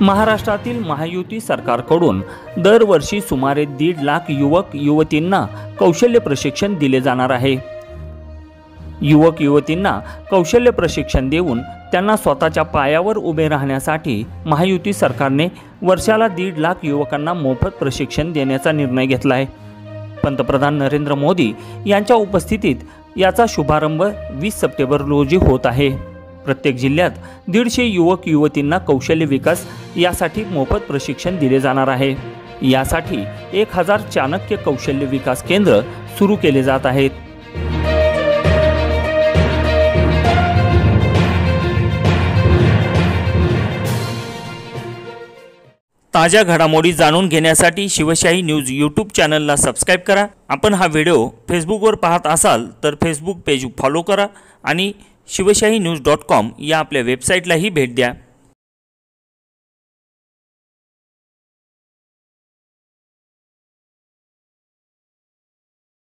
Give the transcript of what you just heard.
महाराष्ट्रातील महायुती सरकारकडून दरवर्षी सुमारे 1.5 लाख युवक युवतींना कौशल्य प्रशिक्षण दिले जाणार आहे। युवक युवतींना कौशल्य प्रशिक्षण देऊन त्यांना स्वतःच्या पायावर उभे राहण्यासाठी महायुती सरकारने वर्षाला 1.5 लाख युवकांना मोफत प्रशिक्षण देण्याचा निर्णय घेतला आहे। पंतप्रधान नरेंद्र मोदी यांच्या उपस्थितीत याचा शुभारंभ 20 सप्टेंबर रोजी होत आहे। प्रत्येक जिल्ह्यात 150 युवक युवतींना कौशल्य विकास यासाठी मोफत प्रशिक्षण दिले जाणार आहे। यासाठी 1000 चाणक्य कौशल्य विकास केंद्र सुरू केले जात आहेत। ताज्या घडामोडी जाणून घेण्यासाठी शिवशाही न्यूज यूट्यूब चॅनलला सबस्क्राइब करा। आपण हा व्हिडिओ फेसबुकवर पाहत असाल तर फेसबुक पेज फॉलो करा आणि शिवशाहीन्यूज.com या आपल्या वेबसाईटलाही भेट द्या।